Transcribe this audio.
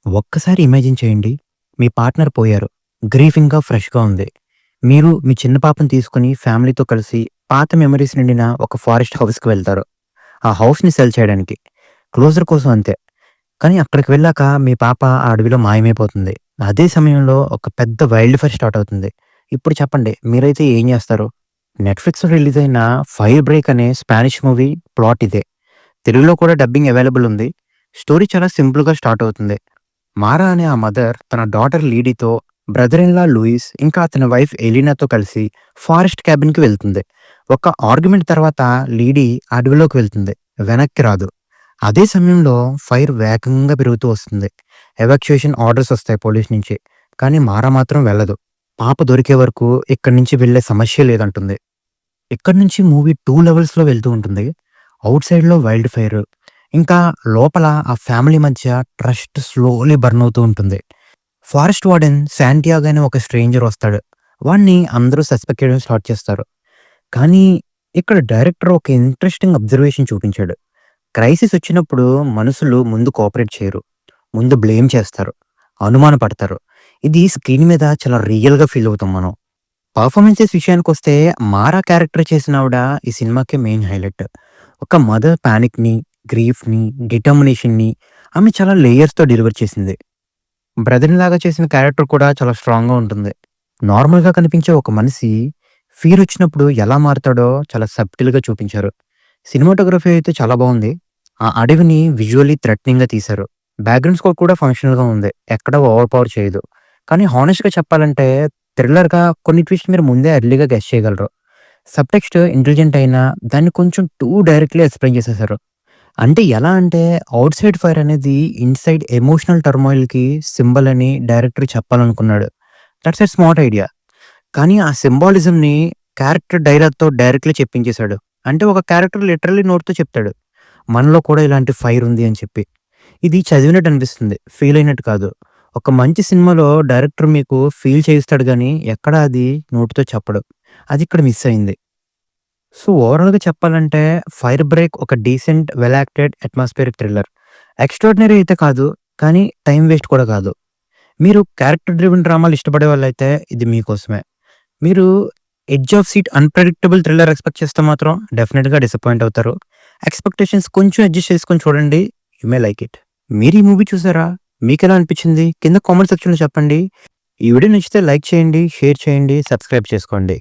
ఒక్కసారి ఇమాజిన్ చేయండి. మీ పార్ట్నర్ పోయారు. గ్రీఫింగ్‌గా, ఫ్రెష్‌గా ఉంది. మీరు మీ చిన్న పాపని తీసుకొని ఫ్యామిలీతో కలిసి పాత మెమోరీస్ నిండిన ఒక ఫారెస్ట్ హౌస్‌కి వెళ్తారు. ఆ హౌస్‌ని సెల్ చేయడానికి. క్లోజర్ కోసం అంతే. కానీ అక్కడికి వెళ్ళాక మీ పాప ఆ అడవిలో మాయమైపోతుంది. అదే సమయంలో ఒక పెద్ద వైల్డ్ ఫైర్ స్టార్ట్ అవుతుంది. ఇప్పుడు చెప్పండి మీరైతే ఏం జేస్తారు? నెట్‌ఫ్లిక్స్‌లో రిలీజ్ అయిన 'ఫైర్ బ్రేక్' అనే స్పానిష్ మూవీ ప్లాట్ ఇదే. తెలుగులో కూడా డబ్బింగ్ అవైలబుల్ ఉంది. స్టోరీ చాలా సింపుల్‌గా స్టార్ట్ అవుతుంది. మారా అనే ఆ మదర్ తన డాటర్ లీడీతో, బ్రదర్ ఇన్ లా లూయిస్, ఇంకా అతని వైఫ్ ఎలీనాతో కలిసి ఫారెస్ట్ క్యాబిన్‌కి వెళ్తుంది. ఒక ఆర్గ్యుమెంట్ తర్వాత లీడీ అడవిలోకి వెళ్తుంది. వెనక్కి రాదు. అదే సమయంలో ఫైర్ వేగంగా పెరుగుతూ వస్తుంది. ఎవాక్యుయేషన్ ఆర్డర్స్ వస్తాయి పోలీస్ నుంచి. కానీ మారా మాత్రం వెళ్ళదు. పాప దొరికే వరకు ఇక్కడి నుంచి వెళ్ళే సమస్యే లేదంటుంది. ఇక్కడి నుంచి మూవీ 2 లెవెల్స్‌లో వెళ్తూ ఉంటుంది. ఔట్ సైడ్‌లో వైల్డ్ ఫైర్. ఇంకా లోపల ఆ ఫ్యామిలీ మధ్య ట్రస్ట్ స్లోలీ బర్న్ అవుతూ ఉంటుంది. ఫారెస్ట్ వార్డెన్ శాంటియాగో అనే ఒక స్ట్రేంజర్ వస్తాడు. వాడిని అందరూ సస్పెక్ట్ చేయడం స్టార్ట్ చేస్తారు. కానీ ఇక్కడ డైరెక్టర్ ఒక ఇంట్రెస్టింగ్ అబ్జర్వేషన్ చూపించాడు. క్రైసిస్ వచ్చినప్పుడు మనుషులు ముందు కోఆపరేట్ చేయరు. ముందు బ్లేమ్ చేస్తారు. అనుమాన పడతారు. ఇది స్క్రీన్ మీద చాలా రియల్‌గా ఫీల్ అవుతాం మనం. పర్ఫార్మెన్సెస్ విషయానికొస్తే 'మారా' క్యారెక్టర్ చేసినావిడ ఈ సినిమాకి మెయిన్ హైలైట్. ఒక మదర్ పానిక్‌ని, గ్రీఫ్‌ని, డిటర్మినేషన్‌ని ఆమె చాలా లేయర్స్‌తో డెలివర్ చేసింది. బ్రదర్‌లాగా చేసిన క్యారెక్టర్ కూడా చాలా స్ట్రాంగ్‌గా ఉంటుంది. నార్మల్‌గా కనిపించే ఒక మనిషి ఫీర్ వచ్చినప్పుడు ఎలా మారతాడో చాలా సబ్టిల్‌గా చూపించారు. సినిమాటోగ్రఫీ అయితే చాలా బావుంది. ఆ అడవిని విజువల్లీ థ్రెటనింగ్‌గా తీశారు. బ్యాక్‌గ్రౌండ్ స్కోర్ కూడా ఫంక్షనల్‌గా ఉంది. ఎక్కడ ఓవర్ పవర్ చేయదు. కానీ హానెస్ట్‌గా చెప్పాలంటే థ్రిల్లర్‌గా కొన్ని ట్విస్ట్ మీరు ముందే ఎర్లీగా గెస్ చేయగలరు. సబ్‌టెక్స్ట్ ఇంటెలిజెంట్ అయినా దాన్ని కొంచెం టూ డైరెక్ట్‌లీ ఎక్స్‌ప్లెయిన్ చేసేసారు. అంటే ఎలా అంటే ఔట్ సైడ్ ఫైర్ అనేది ఇన్‌సైడ్ ఎమోషనల్ టర్మోయిల్‌కి సింబల్ అని డైరెక్టర్ చెప్పాలనుకున్నాడు. That's a smart idea. కానీ ఆ సింబాలిజంని క్యారెక్టర్ డైలాగ్‌తో డైరెక్ట్‌లీ చెప్పించేసాడు. అంటే ఒక క్యారెక్టర్ లిటరల్లీ నోటితో చెప్తాడు. మనలో కూడా ఇలాంటి ఫైర్ ఉంది అని చెప్పి. ఇది చదివినట్టు అనిపిస్తుంది. ఫీల్ అయినట్టు కాదు. ఒక మంచి సినిమాలో డైరెక్టర్ మీకు ఫీల్ చేయిస్తాడు గానీ, ఎక్కడ అది నోటితో చెప్పడు. అది ఇక్కడ మిస్ అయింది. సో, ఓవరాల్‌గా చెప్పాలంటే 'ఫైర్ బ్రేక్' ఒక decent, well acted atmospheric thriller. Extraordinary అయితే కాదు, కానీ టైమ్ వేస్ట్ కూడా కాదు. మీరు క్యారెక్టర్ డ్రివెన్ డ్రామాలు ఇష్టపడే వాళ్ళైతే ఇది మీకోసమే. మీరు edge of seat unpredictable thriller expect చేస్తే మాత్రం డెఫినిట్‌గా డిసప్పాయింట్ అవుతారు. ఎక్స్‌పెక్టేషన్స్ కొంచెం అడ్జస్ట్ చేసుకొని చూడండి. You may like it. మీరు ఈ మూవీ చూసారా? మీకెలా అనిపించింది? కింద కామెంట్ సెక్షన్‌లో చెప్పండి. ఈ వీడియో నచ్చితే లైక్ చేయండి, షేర్ చేయండి, సబ్స్క్రైబ్ చేసుకోండి.